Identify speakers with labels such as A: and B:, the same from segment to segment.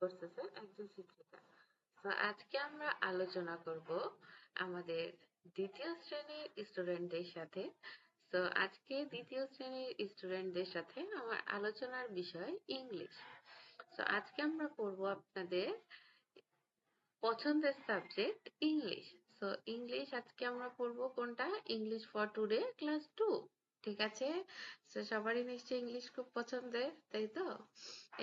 A: কোর্সেসের একজন শিক্ষিকা। তো আজকে আমরা আলোচনা করব আমাদের দ্বিতীয় শ্রেণীর স্টুডেন্টদের সাথে। তো আজকে দ্বিতীয় শ্রেণীর স্টুডেন্টদের সাথে আমার আলোচনার বিষয় ইংলিশ। তো আজকে আমরা পড়বো আপনাদের পছন্দের সাবজেক্ট ইংলিশ। তো ইংলিশ আজকে আমরা পড়বো কোনটা? English for today class 2। ঠিক আছে? তো সবারই নিশ্চয়ই ইংলিশ খুব পছন্দের, তাই তো?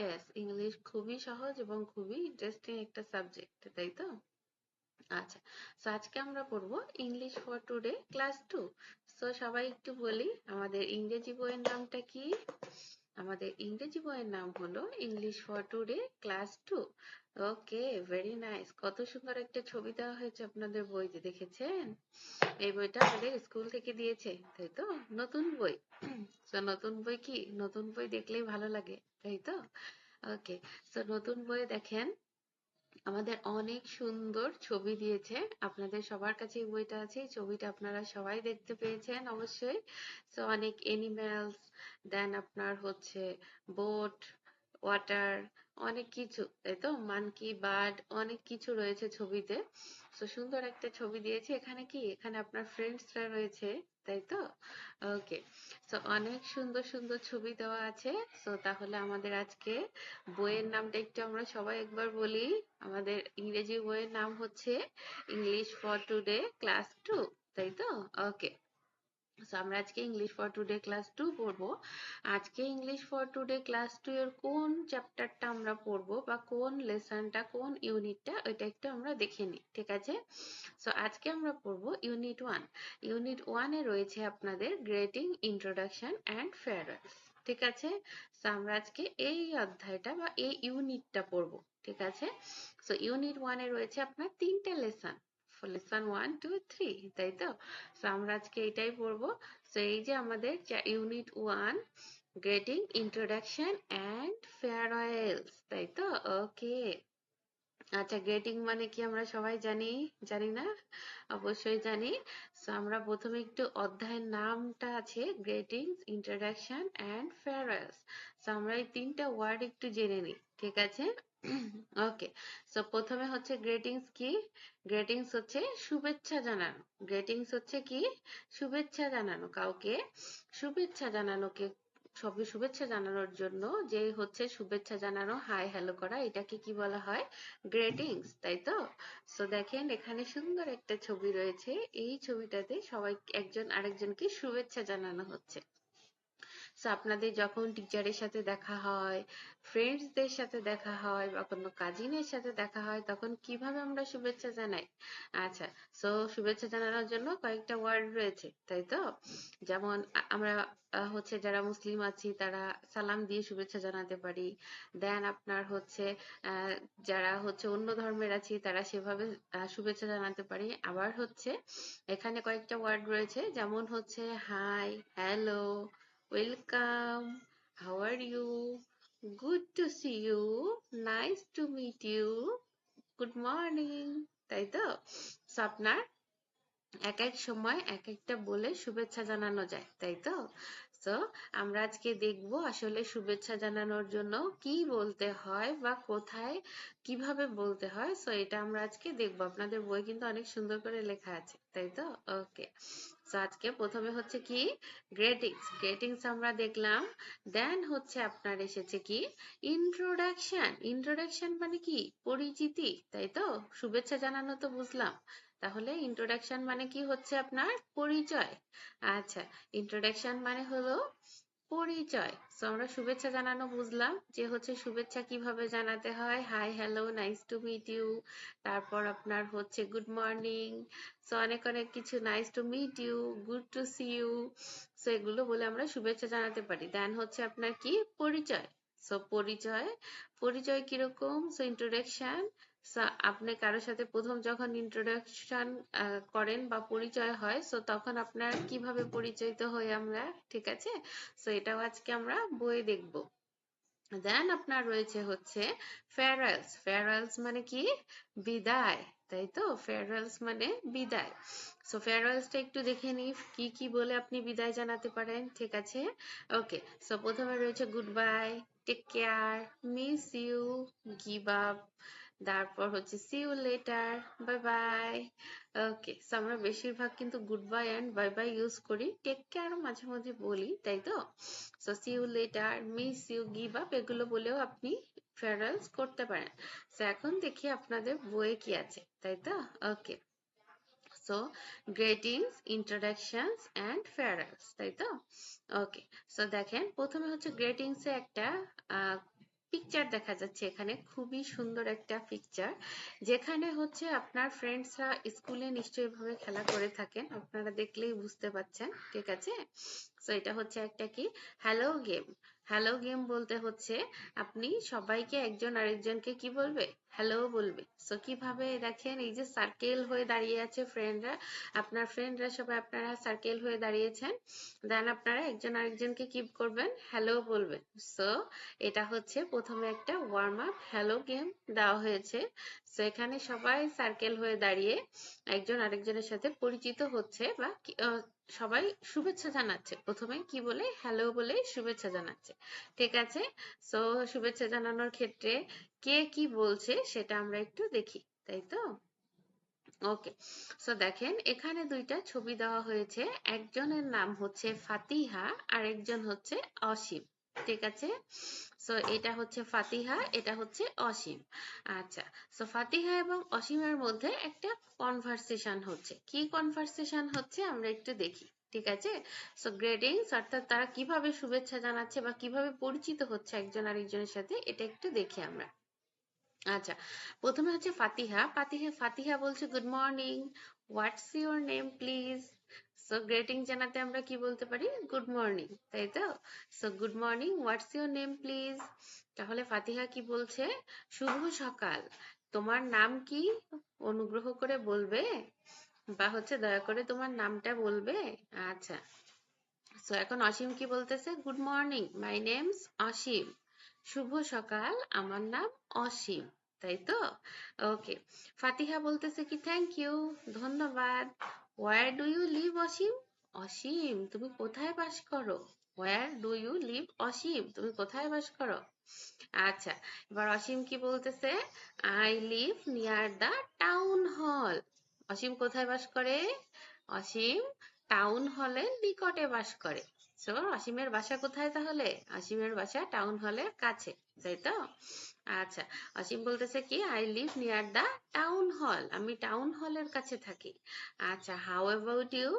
A: ইয়েস, ইংলিশ খুবই সহজ এবং খুবই ইন্টারেস্টিং একটা সাবজেক্ট, তাই তো? আচ্ছা, তো আজকে আমরা পড়বো ইংলিশ ফর টুডে ক্লাস 2। তো সবাই একটু বলি, আমাদের ইংরেজি বইয়ের নামটা কি? আমাদের ইংরেজি বইয়ের নাম হলো English for today class 2। Okay, very nice. কত সুন্দর একটা ছবি দেওয়া হয়েছে আপনাদের বইতে, দেখেছেন? এই বইটা আমাদের স্কুল থেকে দিয়েছে, তাই তো? নতুন বই। তো নতুন বই কি? নতুন বই দেখলেই ভালো লাগে, তাই তো? ওকে, তো নতুন বই দেখেন আমাদের অনেক সুন্দর ছবি দিয়েছে। আপনাদের সবার কাছে এই বইটা আছে, এই ছবিটা আপনারা সবাই দেখতে পেয়েছেন অবশ্যই। তো অনেক এনিম্যালস, দেন আপনার হচ্ছে বোট, ওয়াটার, অনেক কিছু, তাই তো? মানকি, বার্ড, অনেক কিছু রয়েছে ছবিতে। তো সুন্দর একটা ছবি দিয়েছে। এখানে কি? এখানে আপনার ফ্রেন্ডসরা রয়েছে, তাই তো? ওকে, তো অনেক সুন্দর সুন্দর ছবি দেওয়া আছে। তো তাহলে আমাদের আজকে বইয়ের নামটা একটু আমরা সবাই একবার বলি। আমাদের ইংরেজি বইয়ের নাম হচ্ছে ইংলিশ ফর টুডে ক্লাস 2, তাই তো? ওকে, তো আমরা আজকে ইংলিশ ফর টুডে ক্লাস 2 পড়বো। আজকে ইংলিশ ফর টুডে ক্লাস 2 এর কোন চ্যাপ্টারটা আমরা পড়বো বা কোন লেসনটা, কোন ইউনিটটা, ওইটা একটু আমরা দেখে নিই, ঠিক আছে? তো আজকে আমরা পড়বো ইউনিট 1। ইউনিট 1 এ রয়েছে আপনাদের গ্রেটিং, ইন্ট্রোডাকশন অ্যান্ড ফেয়ারওয়েলস, ঠিক আছে? তো আমরা আজকে এই অধ্যায়টা বা এই ইউনিটটা পড়বো, ঠিক আছে? তো ইউনিট 1 এ রয়েছে আপনার 3টে লেসন, লেসন 1, 2, 3, তাই তো? তো আমরা আজকে এটাই পড়বো। তো এই যে আমাদের unit 1, grating, introduction and farewells, তাই তো? ওকে, আচ্ছা, গ্রেটিং মানে কি আমরা সবাই জানি? জানি না? অবশ্যই জানি। সো আমরা প্রথমে একটু অধ্যায়ের নামটা আছে greetings, introduction and farewells. So আমরা এই 3টা ওয়ার্ড একটু জেনে নিই, ঠিক আছে? ওকে, সো প্রথমে হচ্ছে গ্রেটিংস কি? গ্রেটিংস হচ্ছে শুভেচ্ছা জানানো। গ্রেটিংস হচ্ছে কি? শুভেচ্ছা জানানো, কাউকে শুভেচ্ছা জানানোকে, সবে শুভেচ্ছা জানানোর জন্য যে হচ্ছে শুভেচ্ছা জানানো, হাই হ্যালো করা, এটাকে কি বলা হয়? গ্রেটিংস, তাই তো? সো দেখেন এখানে সুন্দর একটা ছবি রয়েছে। এই ছবিটাতে সবাই একজন আরেকজনকে শুভেচ্ছা জানানো হচ্ছে। সো আপনাদের যখন টিচারের সাথে দেখা হয়, ফ্রেন্ডসদের সাথে দেখা হয় বা কোনো কাজিনের সাথে দেখা হয়, তখন কিভাবে আমরা শুভেচ্ছা জানাই? আচ্ছা, সো শুভেচ্ছা জানানোর জন্য কয়েকটা ওয়ার্ড রয়েছে, তাই তো? যেমন আমরা হচ্ছে যারা মুসলিম আছি তারা সালাম দিয়ে শুভেচ্ছা জানাতে পারি। দেন আপনার হচ্ছে আহ, যারা হচ্ছে অন্য ধর্মের আছি তারা সেভাবে শুভেচ্ছা জানাতে পারি। আবার হচ্ছে এখানে কয়েকটা ওয়ার্ড রয়েছে, যেমন হচ্ছে hi, hello, welcome, how are you? Good to see you. Nice to meet you. Good morning. তাই তো? So আপনার এক এক সময় এক একটা বলে শুভেচ্ছা জানানো যায়, তাই তো? তো আমরা আজকে দেখবো আসলে শুভেচ্ছা জানানোর জন্য কি বলতে হয় বা কোথায় কিভাবে বলতে হয়। তো এটা আমরা আজকে দেখবো। আপনাদের বই কিন্তু অনেক সুন্দর করে লেখা আছে, তাই তো? ওকে, তো আজকে প্রথমে হচ্ছে কি? গ্রেটিংস। গ্রেটিংস আমরা দেখলাম। দেন হচ্ছে আপনার এসেছে কি? ইন্ট্রোডাকশন। ইন্ট্রোডাকশন মানে কি? পরিচিতি, তাই তো? শুভেচ্ছা জানানো তো বুঝলাম, তাহলে ইন্ট্রোডাকশন মানে কি হচ্ছে আপনার? পরিচয়। আচ্ছা, ইন্ট্রোডাকশন মানে হলো পরিচয়। তো আমরা শুভেচ্ছা জানানো বুঝলাম যে হচ্ছে শুভেচ্ছা কিভাবে জানাতে হয়, hi, hello, nice to meet you, তারপর আপনার হচ্ছে গুড মর্নিং, সো অনেক অনেক কিছু, nice to meet you, good to see you, so এগুলো বলে আমরা শুভেচ্ছা জানাতে পারি। দেন হচ্ছে আপনার কি? পরিচয়। সো পরিচয়, পরিচয় কিরকম? সো ইন্ট্রোডাকশন, আপনি কারোর সাথে প্রথম যখন ইন্ট্রোডাকশন করেন বা পরিচয় হয়, সো তখন আপনার কিভাবে পরিচিত হই আমরা, ঠিক আছে? সো এটাও আজকে আমরা বইয়ে দেখব। দেন আপনার রয়েছে হচ্ছে ফেয়ারওয়েলস। ফেয়ারওয়েলস মানে কি? বিদায়, তাই তো? ফেয়ারওয়েলস মানে বিদায়। সো ফেয়ারওয়েলসটা একটু দেখে নিই কি কি বলে আপনি বিদায় জানাতে পারেন, ঠিক আছে? ওকে, সো প্রথমে রয়েছে good bye, take care, miss you, give up, তারপর হচ্ছে see you later, bye bye. Okay, so আমরা বেশিরভাগ কিন্তু goodbye and bye bye use করি, টেক কেয়ারও মাঝে মাঝে বলি, তাই তো? So see you later, miss you, give up এগুলো বলেও আপনি ফেয়ারওয়েলস করতে পারেন। সো এখন দেখি আপনাদের বইয়ে কি আছে, তাই তো? Okay, so greetings, introductions and farewells, তাই তো? ওকে, সো দেখেন প্রথমে হচ্ছে গ্রেটিংস এ একটা পিকচার দেখা যাচ্ছে এখানে, খুবই সুন্দর একটা পিকচার, যেখানে হচ্ছে আপনার ফ্রেন্ডসরা স্কুলে নিশ্চয়ই ভাবে খেলা করে থাকেন, আপনারা দেখলেই বুঝতে পাচ্ছেন, ঠিক আছে? সো এটা হচ্ছে একটা কি, হ্যালো গেম। হ্যালো গেম বলতে হচ্ছে আপনি সবাইকে একজন আরেকজনকে কি বলবে, হ্যালো বলবে। সো কিভাবে দেখেন, এই যে সার্কেল হয়ে দাঁড়িয়ে আছে ফ্রেন্ডরা, আপনার ফ্রেন্ডরা সবাই আপনারা সার্কেল হয়ে দাঁড়িয়েছেন, দেন আপনারা একজন আরেকজনকে কি করবেন, হ্যালো বলবেন। সো এটা হচ্ছে প্রথমে একটা ওয়ার্ম আপ হ্যালো গেম দেওয়া হয়েছে। সো এখানে সবাই সার্কেল হয়ে দাঁড়িয়ে একজন আরেকজনের সাথে পরিচিত হচ্ছে, বা সবাই শুভেচ্ছা জানাচ্ছে, প্রথমে কি বলে, হ্যালো বলে শুভেচ্ছা জানাচ্ছে, ঠিক আছে? সো শুভেচ্ছা জানানোর ক্ষেত্রে কে কি বলছে সেটা আমরা একটু দেখি, তাই তো? ওকে, সো দেখেন এখানে দুইটা ছবি দেওয়া হয়েছে, একজনের নাম হচ্ছে ফাতিহা আর একজন হচ্ছে অসীম, ঠিক আছে? সো এটা হচ্ছে ফাতিহা, এটা হচ্ছে অসীম। আচ্ছা, সো ফাতিহা এবং অসীমের মধ্যে একটা কনভারসেশন হচ্ছে, কি কনভারসেশন হচ্ছে আমরা একটু দেখি, ঠিক আছে? সো গ্রেটিংস, অর্থাৎ তারা কিভাবে শুভেচ্ছা জানাচ্ছে বা কিভাবে পরিচিত হচ্ছে একজন আরেকজনের সাথে, এটা একটু দেখি আমরা। আচ্ছা, প্রথমে হচ্ছে ফাতিহা, ফাতিহা বলছে good morning, what's your name please. So grating জানাতে আমরা কি বলতে পারি, গুড মর্নিং, তাই তো? So good morning, what's your name please. তাহলে ফাতিহা কি বলছে, শুভ সকাল, তোমার নাম কি, অনুগ্রহ করে বলবে, বা হচ্ছে দয়া করে তোমার নামটা বলবে। আচ্ছা, সো এখন অসীম কি বলতেছে, গুড মর্নিং, মাই নেমস অসীম, শুভ সকাল, আমার নাম অসীম, তাই তো? ওকে, ফাতিহা বলতেছে কি, থ্যাংক ইউ, ধন্যবাদ, where do you leave Asim, Asim তুমি কোথায় বাস করো, ওয়ার ডু ইউ লিভ অসীম, তুমি কোথায় বাস করো। আচ্ছা, এবার অসীম কি বলতেছে, I live near the town hall, Asim কোথায় বাস করে, অসীম টাউন হলের নিকটে বাস করে। সো অসীমের বাসা কোথায় তাহলে, অসীমের বাসা টাউন হলের কাছে, তাই তো? আচ্ছা, অসীম বলতেছে কি, I live near the town হল, আমি টাউন হলের কাছে থাকি। আচ্ছা, হাউ অ্যাবাউট ইউ,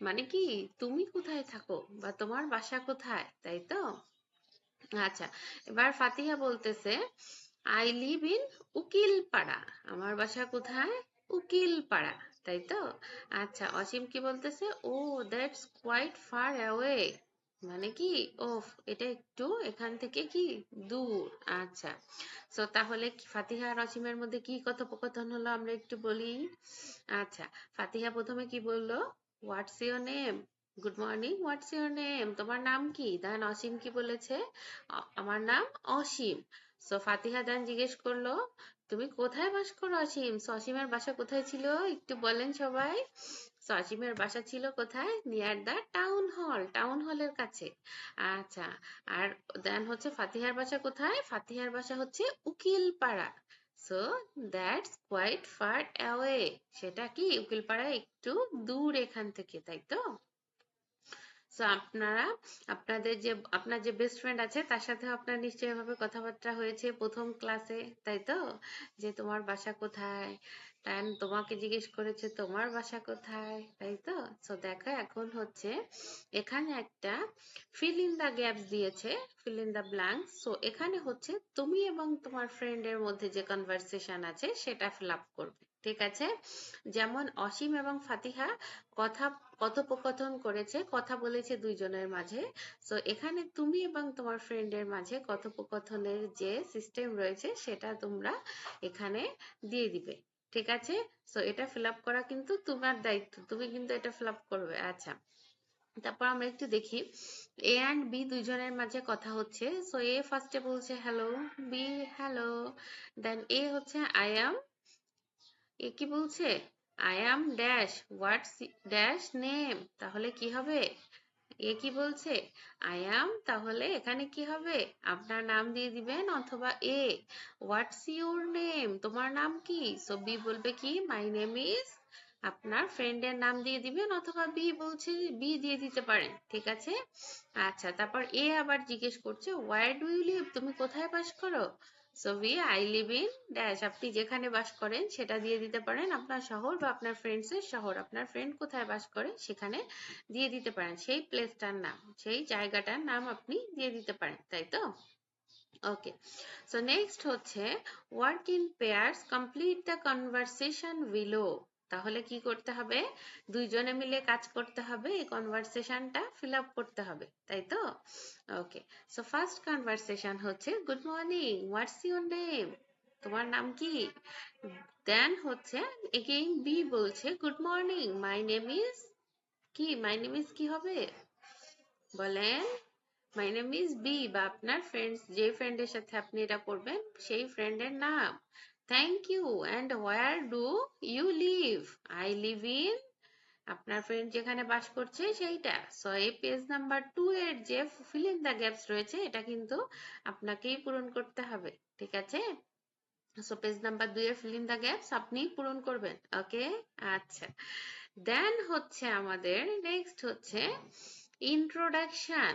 A: মানে কি তুমি কোথায় থাকো বা তোমার বাসা কোথায়, তাই তো? আচ্ছা, এবার ফাতিহা বলতেছে, আই লিভ ইন উকিলপাড়া, আমার বাসা কোথায়, উকিলপাড়া, তাই তো? আচ্ছা, অসীম কি বলতেছে, ও দ্যাটস কোয়াইট ফার অ্যাওয়ে, মানে কি, ওফ এটা একটু এখান থেকে কি দূর। আচ্ছা, সো তাহলে ফাতিহা আর অসীমের মধ্যে কি কথোপকথন হলো আমরা একটু বলি। আচ্ছা, ফাতিহা প্রথমে কি বললো, what's your name, good morning, what's your name, তোমার নাম কি, দেন অসীম কি বলেছে, আমার নাম অসীম। সো ফাতিহা দেন জিজ্ঞেস করলো, তুমি কোথায় বাস করো অসীম, সো অসীমের বাসা কোথায় ছিল একটু বলেন সবাই। সো অসীমের বাসা ছিল কোথায়, নিয়ার দ্য টাউন হল, টাউন হলের কাছে। আচ্ছা, আর দেন হচ্ছে ফাতিহার বাসা কোথায়, ফাতিহার বাসা হচ্ছে Ukilpara. So that's quite far away, সেটা কি উকিলপাড়া একটু দূর এখান থেকে, তাই তো? সো আপনারা আপনার যে বেস্ট ফ্রেন্ড আছে তার সাথে আপনার নিশ্চয়ই এভাবে কথাবার্তা হয়েছে প্রথম ক্লাসে, তাই তো? যে তোমার বাসা কোথায়, দেন তোমাকে জিজ্ঞেস করেছে তোমার বাসা কোথায়, তাই তো? সো দেখো এখন হচ্ছে এখানে একটা ফিল ইন দা গ্যাপস দিয়েছে, fill in the blanks. So এখানে হচ্ছে তুমি এবং তোমার ফ্রেন্ডের মধ্যে যে কনভারসেশন আছে সেটা ফিল আপ করবে, ঠিক আছে? যেমন অসীম এবং ফাতিহা কথা কথোপকথন করেছে, কথা বলেছে দুইজনের মাঝে। সো এখানে তুমি এবং তোমার ফ্রেন্ডের মাঝে কথোপকথনের যে সিস্টেম রয়েছে সেটা তোমরা এখানে দিয়ে দিবে, ঠিক আছে? সো এটা ফিল আপ করা কিন্তু তোমার দায়িত্ব, তুমি কিন্তু এটা ফিল আপ করবে। আচ্ছা, তারপর আমরা একটু দেখি, এ অ্যান্ড বি দুইজনের মাঝে কথা হচ্ছে। সো এ ফার্স্টে বলছে হ্যালো, বি হ্যালো, দেন এ হচ্ছে আই অ্যাম, এ কি বলছে, I am dash, what's dash name, তাহলে কি হবে, এ কি বলছে? আই অ্যাম, তাহলে এখানে কি হবে? আপনার নাম দিয়ে দিবেন অথবা এ। হোয়াটস ইউর নেম, তোমার নাম কি? সো বি বলবে কি মাই নেম ইজ, আপনার ফ্রেন্ডের নাম দিয়ে দিবেন অথবা বি বলছে বি দিয়ে দিতে পারেন, ঠিক আছে? আচ্ছা, তারপর এ আবার জিজ্ঞেস করছে ওয়ার ডু ইউ লিভ, তুমি কোথায় বাস করো? So B I live in dash, আপনি যেখানে বাস করেন সেটা দিয়ে দিতে পারেন, আপনার শহর বা আপনার ফ্রেন্ডসের শহর, আপনার ফ্রেন্ড কোথায় বাস করে সেখানে দিয়ে দিতে পারেন, সেই প্লেসটার নাম, সেই জায়গাটার নাম আপনি দিয়ে দিতে পারেন, তাই তো? ওকে, সো নেক্সট হচ্ছে work in pairs, complete the conversation below. তাহলে কি করতে হবে? দুইজনে মিলে কাজ করতে হবে, এই কনভারসেশনটা ফিল আপ করতে হবে, তাই তো? ওকে, সো ফার্স্ট কনভারসেশন হচ্ছে good morning, what's your name, তোমার নাম কি? দেন হচ্ছে এগেইন বি বলছে good morning, my name is কি, মাই নেম ইজ কি হবে? বলেন। মাই নেম ইজ বি, বা আপনার ফ্রেন্ডস, যে ফ্রেন্ডের সাথে আপনি এটা করবেন সেই ফ্রেন্ডের নাম। Thank you, and where do you live? I live in, আপনার ফ্রেন্ড যেখানে বাস করছে সেইটা। সো এই পেজ নাম্বার 2 এর যে ফিল ইন দ্য গ্যাপস রয়েছে এটা কিন্তু আপনাকেই পূরণ করতে হবে, ঠিক আছে? সো পেজ নাম্বার 2 এর ফিল ইন দ্য গ্যাপস আপনি পূরণ করবেন, ওকে? আচ্ছা, দেন হচ্ছে আমাদের নেক্সট হচ্ছে ইন্ট্রোডাকশন।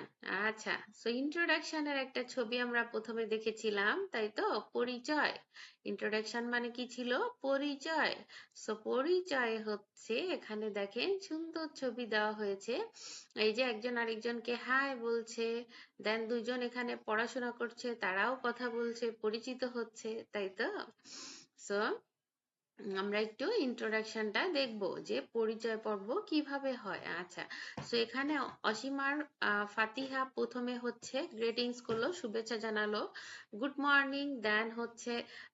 A: আচ্ছা, সো ইন্ট্রোডাকশনের একটা ছবি আমরা প্রথমে দেখেছিলাম, তাই তো? পরিচয়। ইন্ট্রোডাকশন মানে কি ছিল? পরিচয়। সো পরিচয় হচ্ছে, এখানে দেখেন সুন্দর ছবি দেওয়া হয়েছে, এই যে একজন আরেকজনকে হাই বলছে, দেন দুইজন এখানে পড়াশোনা করছে, তারাও কথা বলছে, পরিচিত হচ্ছে, তাই তো? সো আমরা একটু ইন্ট্রোডাকশনটা দেখবো যে পরিচয় পর্ব কিভাবে হয়। আচ্ছা, তো এখানে অসীম আর ফাতিহা প্রথমে হচ্ছে গ্রিটিংস করলো, শুভেচ্ছা জানালো, গুড মর্নিং, দেন হচ্ছে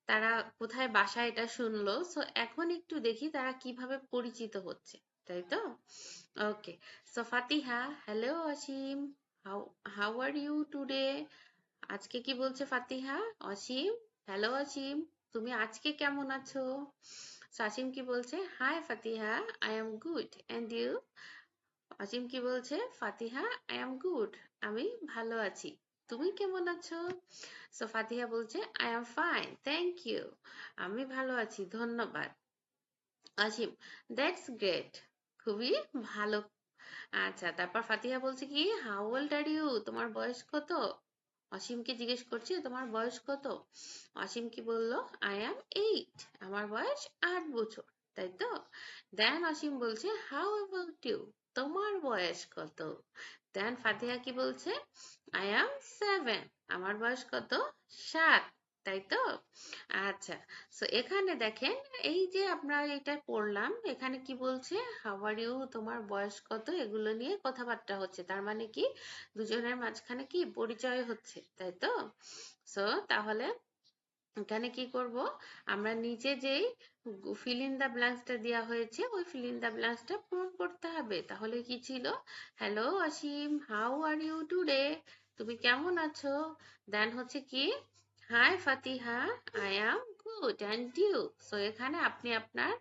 A: তারা কোথায় বাসা এটা শুনলো। সো এখন একটু দেখি তারা কিভাবে পরিচিত হচ্ছে, তাই তো? Okay, so Fatiha, hello Asim, how how are you today? আজকে কি বলছে ফাতিহা? অসীম, হ্যালো অসীম, তুমি আজকে কেমন আছো? অসীম কি বলছে? Hi Fatiha, I am good and you? Asim কি বলছে? ফাতিহা, আই এম গুড, আমি ভালো আছি, তুমি কেমন আছো? সো ফাতিহা বলছে I am fine thank you, আমি ভালো আছি, ধন্যবাদ। অসীম, দ্যাটস গ্রেট, খুবই ভালো। আচ্ছা, তারপর ফাতিহা বলছে কি হাউ ওল্ড আর ইউ, তোমার বয়স কত? অসীমকে জিজ্ঞেস করছে তোমার বয়স কত? অসীম কি বলল? আই অ্যাম 8, আমার বয়স 8 বছর, তাই তো? দেন অসীম বলছে হাউ অ্যাবাউট ইউ, তোমার বয়স কত? দেন ফাতিহা কি বলছে? আই অ্যাম 7, আমার বয়স কত? 7, তাই তো? আচ্ছা, সো এখানে দেখেন, এই যে আমরা এটা পড়লাম, এখানে কি বলছে? হাউ আর ইউ, তোমার বয়স কত, এগুলো নিয়ে কথাবার্তা হচ্ছে, তার মানে কি দুজনের মাঝখানে কি পরিচয় হচ্ছে, তাই তো? সো তাহলে এখানে কি করব? আমরা নিচে যেই ফিল ইন দা ব্ল্যাঙ্কসটা দেওয়া হয়েছে ওই ফিল ইন দা ব্ল্যাঙ্কসটা পূরণ করতে হবে। তাহলে কি ছিল? Hello Asim, how are you today, তুমি কেমন আছো? দেন হচ্ছে কি hi Fatiha, I am good and you. So এখানে আপনি আপনার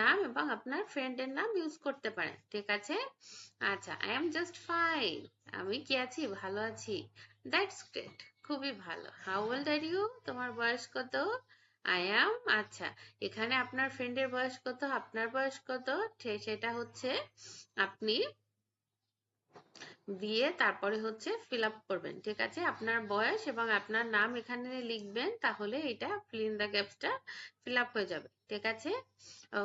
A: নাম এবং আপনার ফ্রেন্ডের নাম ইউজ করতে পারেন, ঠিক আছে? আচ্ছা, আই এম জাস্ট ফাইন, আমি কি আছি, ভালো আছি। দ্যাটস গ্রেট, খুবই ভালো। হাউ ওল্ড আর ইউ, তোমার বয়স কত? আই অ্যাম, আচ্ছা, এখানে আপনার ফ্রেন্ডের বয়স কত, আপনার বয়স কত, সেটা হচ্ছে আপনি দিয়ে তারপরে হচ্ছে ফিল আপ করবেন, ঠিক আছে? আপনার বয়স এবং আপনার নাম এখানে লিখবেন, তাহলে এটা ফিল ইন দ্য গ্যাপসটা ফিল আপ হয়ে যাবে, ঠিক আছে?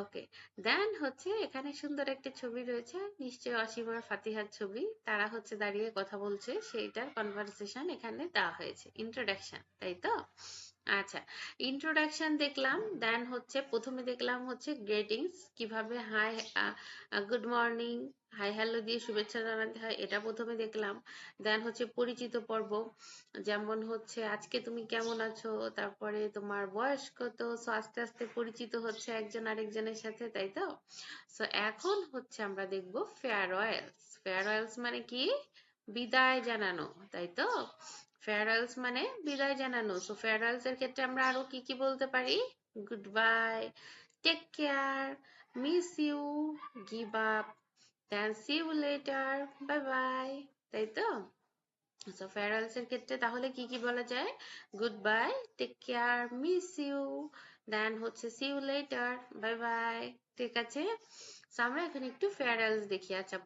A: ওকে, দেন হচ্ছে এখানে সুন্দর একটা ছবি রয়েছে, নিশ্চয়ই অসীম আর ফাতিহার ছবি, তারা হচ্ছে দাঁড়িয়ে কথা বলছে, সেইটার কনভারসেশন এখানে দেওয়া হয়েছে, ইন্ট্রোডাকশন, তাই তো? আচ্ছা, ইন্ট্রোডাকশন দেখলাম, দেন হচ্ছে প্রথমে দেখলাম হচ্ছে গ্রেটিংস, কিভাবে hi, good morning, hi hello দিয়ে শুভেচ্ছা জানাতে হয়, এটা প্রথমে দেখলাম। দেন হচ্ছে পরিচিত পর্ব, যেমন হচ্ছে আজকে তুমি কেমন আছো, তারপরে তোমার বয়স কত, সো আস্তে আস্তে পরিচিত হচ্ছে একজন আরেকজনের সাথে, তাই তো? সো এখন হচ্ছে আমরা দেখব ফেয়ারওয়েলস। ফেয়ারওয়েলস মানে কি? বিদায় জানানো, তাই তো? ফেয়ারওয়েলস মানে বিদায় জানানো। সো ফেয়ারওয়েলস এর ক্ষেত্রে আমরা আরো কি কি বলতে পারি? Good bye, take care, miss you, give up, then see you later, bye bye, তাই তো? সো ফেয়ারওয়েলস এর ক্ষেত্রে তাহলে কি কি বলা যায়? Good by, take care, miss you, then হচ্ছে see you later, bye bye, ঠিক আছে? So, আমরা এখানে একটু ফেয়ারওয়েলস দেখি। আচ্ছা,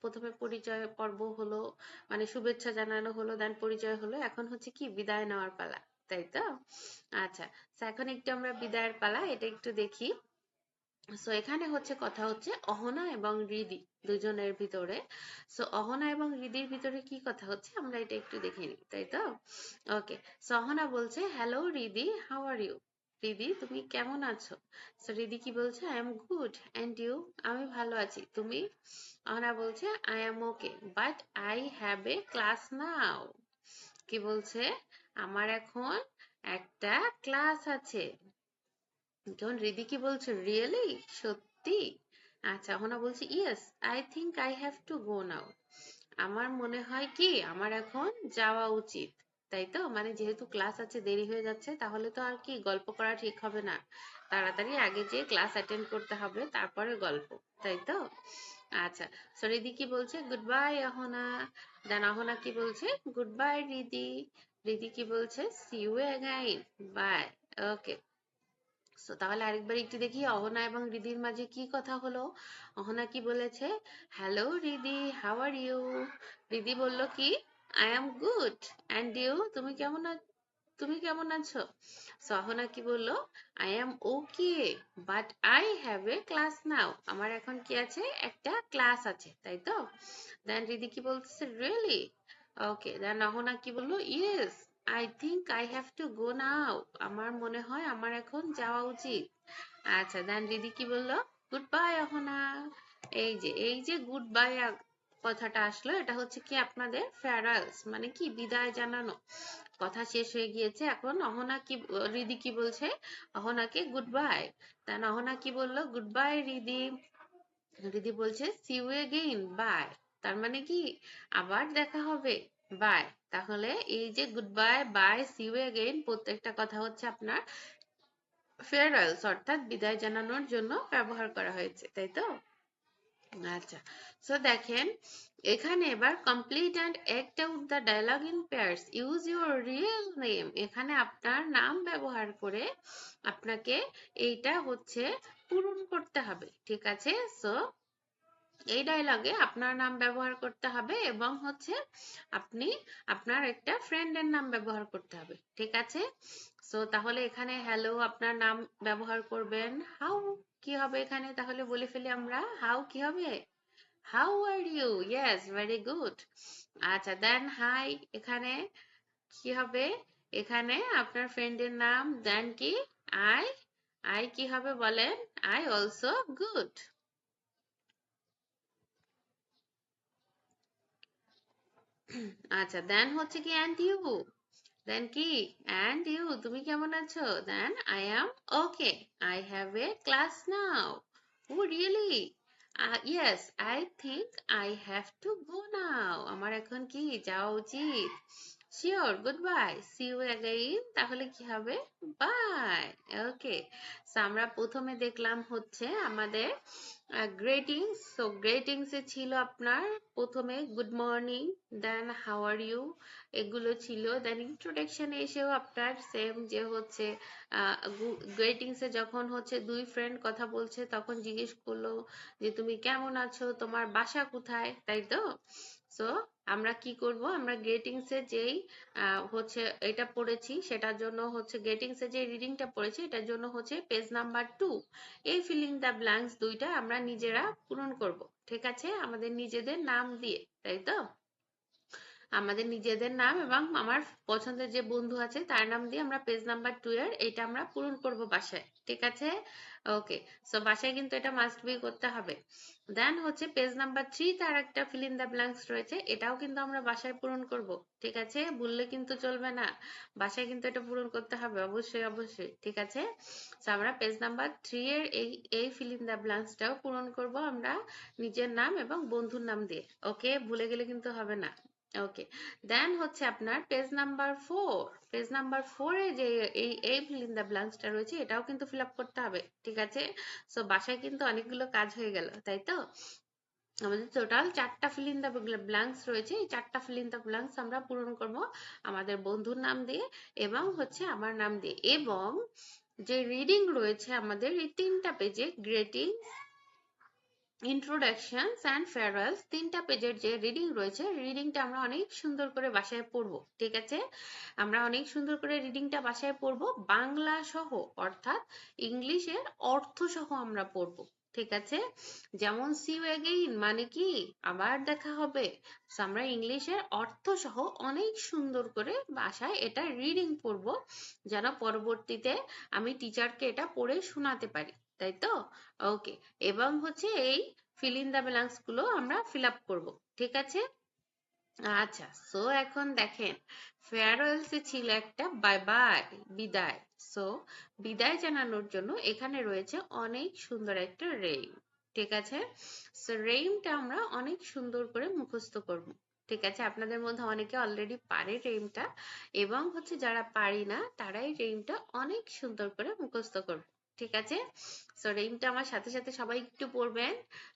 A: প্রথমে পরিচয় পর্ব হলো, মানে শুভেচ্ছা জানানো হলো, দেন পরিচয় হলো, এখন হচ্ছে কি বিদায় নেওয়ার পালা, তাই তো? আচ্ছা, so এখন একটু আমরা বিদায়ের পালা, এটা একটু দেখি। সো এখানে হচ্ছে কথা হচ্ছে অহনা এবং রিদি দুজনের ভিতরে। সো অহনা এবং রিদির ভিতরে কি কথা হচ্ছে আমরা এটা একটু দেখে নিই, তাই তো? ওকে, সো অহনা বলছে hello Riddhi, how are you? Riddhi তুমি কেমন আছো? সো রিদি কি বলছে? I am good and you? আমি ভালো আছি, তুমি? অহনা বলছে I am okay but I have a class now. কি বলছে? আমার এখন একটা ক্লাস আছে। তখন রিদি কি বলছে? রিয়েলি? সত্যি? আচ্ছা, হোনা বলছে yes, I think I have to go now. আমার মনে হয় কি আমার এখন যাওয়া উচিত, তাই তো? মানে যেহেতু ক্লাস আছে, দেরি হয়ে যাচ্ছে, তাহলে তো আর কি গল্প করা ঠিক হবে না, তাড়াতাড়ি আগে যে ক্লাস অ্যাটেন্ড করতে হবে, তারপরে গল্প, তাই তো? আচ্ছা, সো রিদি কি বলছে? Good by Ahana. Then Ahana কি বলছে? Good bye Riddhi. রিদি কি বলছে? See you again, bye. Okay, so তাহলে আরেকবার একটু দেখি অহনা এবং রিদির মাঝে কি কথা হলো। অহনা কি বলেছে? Hello Riddhi, how are you? Riddhi বলল কি? I am good and you? তুমি কেমন আছো? সো অহনা কি বললো? I am okay but I have a class now. আমার এখন কি আছে? একটা ক্লাস আছে, তাই তো? দেন রিদি কি বলতেছে? রিয়েলি? ওকে, দেন অহনা কি বললো? Yes, I think I have to go now. আমার মনে হয় আমার এখন যাওয়া উচিত। আচ্ছা, দেন রিদি কি বললো? Good bye Ahona. এই যে গুড বাই কথাটা আসলো, এটা হচ্ছে কি আপনাদের ফেয়ারওয়েলস, মানে কি বিদায় জানানো। কথা শেষ হয়ে গিয়েছে, এখন অহনা কি রিদি কি বলছে? অহনাকে গুড বাই। দেন অহনা কি বললো? Good bye Riddhi. রিদি বলছে সি ইউ এগেইন, বাই। তার মানে কি আবার দেখা হবে, বাই। তাহলে এই যে goodbye, bye, see you again, প্রত্যেকটা কথা হচ্ছে আপনার ফেয়ারওয়েলস অর্থাৎ বিদায় জানানোর জন্য ব্যবহার করা হয়েছে, তাই তো? আচ্ছা, সো দেখেন এখানে এবার complete and act out the dialogue in pairs, use your real name. এখানে আপনার নাম ব্যবহার করে আপনাকে এইটা হচ্ছে পূরণ করতে হবে, ঠিক আছে? সো এই ডায়লগে আপনার নাম ব্যবহার করতে হবে এবং হচ্ছে আপনি আপনার একটা ফ্রেন্ডের নাম ব্যবহার করতে হবে, ঠিক আছে? সো তাহলে এখানে হ্যালো আপনার নাম ব্যবহার করবেন। হাউ কি হবে এখানে? তাহলে বলে ফেলি আমরা, হাউ কি হবে? How are you? Yes, very good. আচ্ছা, দেন হাই এখানে কি হবে? এখানে আপনার ফ্রেন্ডের নাম, দেন কি? আই, আই কি হবে বলেন? I also good. আচ্ছা, দেন হচ্ছে কি অ্যান্ড ইউ, দেন কি অ্যান্ড ইউ তুমি কেমন আছো? Then I am okay, I have a class now. Oh really? Yes, I think I have to go now. আমার এখন কি যাওয়া উচিত। Sure, good bye, see you again. তাহলে কি হবে? বাই। ওকে, আমরা প্রথমে দেখলাম হচ্ছে আমাদের গ্রেটিংস। সো গ্রেটিংস এ ছিল আপনার প্রথমে good morning, then how are you, এগুলো ছিল। দেন ইন্ট্রোডাকশনে এসেও আপনার সেম যে হচ্ছে গ্রেটিংস এ যখন হচ্ছে দুই ফ্রেন্ড কথা বলছে তখন জিজ্ঞেস করলো যে তুমি কেমন আছো, তোমার বাসা কোথায়, তাই তো? সো আমরা কি করব? আমরা গ্রেটিংস এ যেই হচ্ছে এটা পড়েছি সেটার জন্য হচ্ছে গ্রেটিংস এ যে রিডিংটা পড়েছি এটার জন্য হচ্ছে পেজ নাম্বার 2, এই ফিলিং দ্য ব্ল্যাঙ্কস দুইটা আমরা নিজেরা পূরণ করব, ঠিক আছে? আমাদের নিজেদের নাম দিয়ে, তাই তো? আমাদের নিজেদের নাম এবং আমার পছন্দের যে বন্ধু আছে তার নাম দিয়ে আমরা পেজ নাম্বার 2 এর এটা আমরা পূরণ করব বাসায়, ঠিক আছে? ওকে, সো বাসায় কিন্তু এটা মাস্ট বি করতে হবে। দেন হচ্ছে পেজ নাম্বার 3 তার একটা ফিল ইন দ্য ব্ল্যাঙ্কস রয়েছে, এটাও কিন্তু আমরা বাসায় পূরণ করব, ঠিক আছে? ভুললে কিন্তু চলবে না, বাসায় কিন্তু এটা পূরণ করতে হবে অবশ্যই অবশ্যই, ঠিক আছে? সো আমরা পেজ নাম্বার 3 এর এই ফিল ইন দ্য ব্ল্যাঙ্কসটাও পূরণ করব আমরা নিজের নাম এবং বন্ধুর নাম দিয়ে। ওকে, ভুলে গেলে কিন্তু হবে না। ওকে, দেন হচ্ছে আপনার পেজ নাম্বার 4, পেজ নাম্বার 4 এ যে এই ফিল ইন দ্য ব্ল্যাঙ্কসটা রয়েছে এটাও কিন্তু ফিল আপ করতে হবে, ঠিক আছে? সো বাসায় কিন্তু অনেকগুলো কাজ হয়ে গেল, তাই তো? আমাদের টোটাল 4টা fill in the blanks রয়েছে। এই 4টা fill in the blanks আমরা পূরণ করব আমাদের বন্ধুর নাম দিয়ে এবং হচ্ছে আমার নাম দিয়ে। এবং যে রিডিং রয়েছে আমাদের এই 3টা পেজে, গ্রেটিং, ইন্ট্রোডাকশনস অ্যান্ড ফেয়ারওয়েলস, 3টা পেজের যে রিডিং রয়েছে, রিডিংটা আমরা অনেক সুন্দর করে বাসায় পড়বো। ঠিক আছে, আমরা অনেক সুন্দর করে রিডিংটা বাসায় পড়বো, বাংলা সহ অর্থাৎ ইংলিশের অর্থ সহ আমরা পড়বো। ঠিক আছে, যেমন সি ইউ এগেইন মানে কি আবার দেখা হবে। So, আমরা ইংলিশের অর্থ সহ অনেক সুন্দর করে বাসায় এটা রিডিং পড়বো, যেন পরবর্তীতে আমি টিচারকে এটা পড়ে শোনাতে পারি, তাই তো? ওকে, এবং হচ্ছে এই fill in the blanks গুলো আমরা fill up করব। ঠিক আছে, আচ্ছা। সো এখন দেখেন, ফেয়ারওয়েলস এ ছিল একটা বাই বাই, বিদায়। সো বিদায় জানানোর জন্য এখানে রয়েছে অনেক সুন্দর একটা রেইম। ঠিক আছে, সো রেইমটা আমরা অনেক সুন্দর করে মুখস্থ করব। ঠিক আছে, আপনাদের মধ্যে অনেকে অলরেডি পারে রেইমটা, এবং হচ্ছে যারা পারি না তারাই রেইমটা অনেক সুন্দর করে মুখস্থ করবে। ঠিক আছে, সো রেইমটা আমার সাথে সাথে সবাই একটু পড়বেন।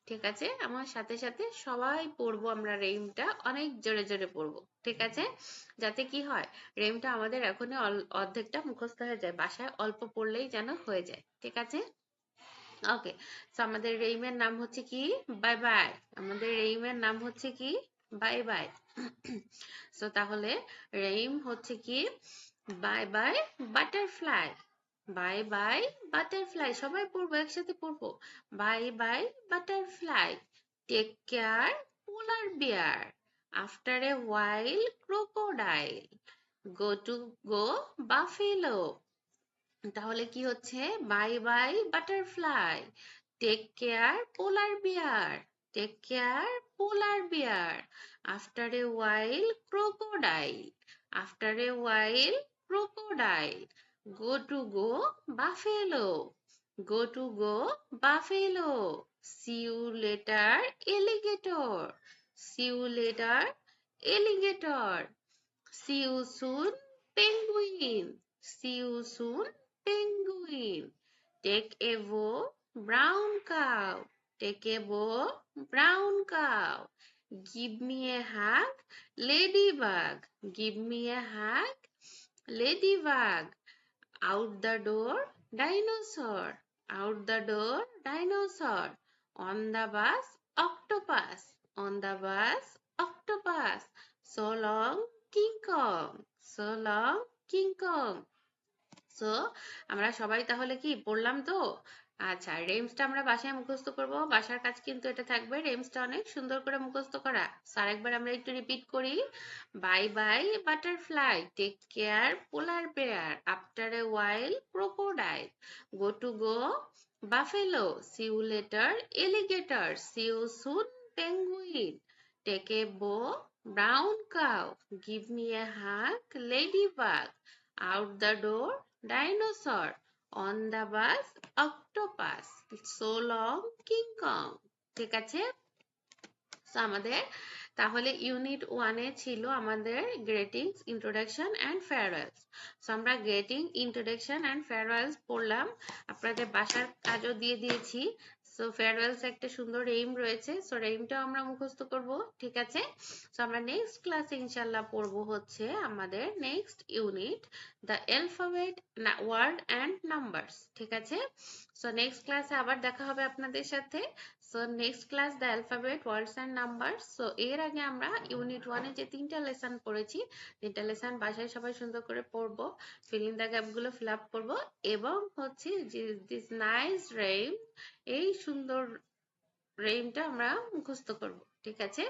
A: ঠিক আছে, আমার সাথে সাথে সবাই পড়বো, আমরা রেইমটা অনেক জোরে জোরে পড়বো। ঠিক আছে, যাতে কি হয়, রেইমটা আমাদের এখনই অর্ধেকটা মুখস্থ হয়ে যায়, বাসায় অল্প পড়লেই যেন হয়ে যায়। ঠিক আছে, ওকে। সো আমাদের রেইমের নাম হচ্ছে কি, বাই বাই। আমাদের রেইমের নাম হচ্ছে কি, বাই বাই। সো তাহলে রেইম হচ্ছে কি, bye bye butterfly. Bye bye butterfly, সবাই পড়বো, একসাথে পড়বো। Bye bye butterfly, take care polar bear, after a while crocodile, go to go buffalo. তাহলে কি হচ্ছে, bye bye butterfly, take care polar bear, take care polar bear, after a while crocodile, after a while crocodile, go to go buffalo, go to go buffalo, see you later alligator, see you later alligator, see you soon, penguin. See you soon, penguin. Take a bow, brown cow. Take a bow, brown cow. Give me a hug, ladybug. Give me a hug, ladybug. Out the door, dinosaur. Out the door, dinosaur. On the bus, octopus. On the bus, octopus. So long, King Kong. So long, King Kong. So আমরা সবাই তাহলে কি পড়লাম তো? আচ্ছা, রেমসটা আমরা বাসায় মুখস্থ করব। বাসার কাজ কিন্তু এটা থাকবে, রেমসটা অনেক সুন্দর করে মুখস্থ করা। আরেকবার আমরা একটু রিপিট করি। Bye bye butterfly, take care polar bear, after a while crocodile, go to go buffalo, see you later alligator, see you soon penguin, take a bow brown cow, give me a hug ladybug, out the door dinosaur, on the bus octopus, so long King Kong। ঠিক আছে, তো আমাদের তাহলে unit 1 এ ছিল আমাদের greetings, introduction and farewells. So আমরা grating, introduction and farewells পড়লাম, আপনাদের বাসার কাজও দিয়ে দিয়েছি। সো ফেয়ারওয়েলস একটা সুন্দর এইম রয়েছে, সো এইমটাও আমরা মুখস্থ করব। ঠিক আছে, সো আমরা নেক্সট ক্লাসে ইনশাল্লাহ পড়বো হচ্ছে আমাদের next unit, the alphabet, word and numbers. ঠিক আছে, সো নেক্সট ক্লাসে আবার দেখা হবে আপনাদের সাথে। So next class the alphabet, words and numbers. So এর আগে আমরা ইউনিট 1 এ যে 3টা লেসন পড়েছি, 3টা লেসন বাসায় সবাই সুন্দর করে পড়বো, ফিল ইন দ্য গ্যাপ গুলো ফিল আপ করবো, এবং হচ্ছে দিস নাইস রেইম, এই সুন্দর রেইমটা আমরা মুখস্থ করব। ঠিক আছে,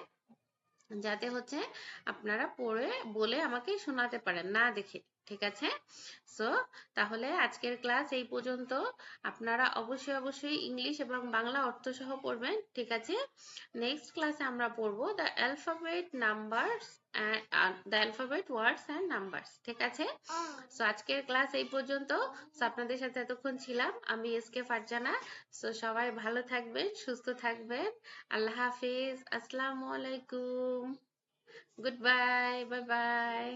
A: যাতে হচ্ছে আপনারা পড়ে বলে আমাকে শোনাতে পারেন, না দেখে। ঠিক আছে, সো তাহলে আজকের ক্লাস এই পর্যন্ত। আপনারা অবশ্যই অবশ্যই ইংলিশ এবং বাংলা অর্থ সহ পড়বেন। ঠিক আছে, নেক্সট ক্লাসে আমরা পড়বো the alphabet numbers, the alphabet words and numbers. ঠিক আছে, সো আজকের ক্লাস এই পর্যন্ত। সো আপনাদের সাথে এতক্ষণ ছিলাম আমি এসকে ফারজানা। সো সবাই ভালো থাকবেন, সুস্থ থাকবেন। আল্লাহ হাফিজ, আসসালামু আলাইকুম, গুড বাই, বাই বাই।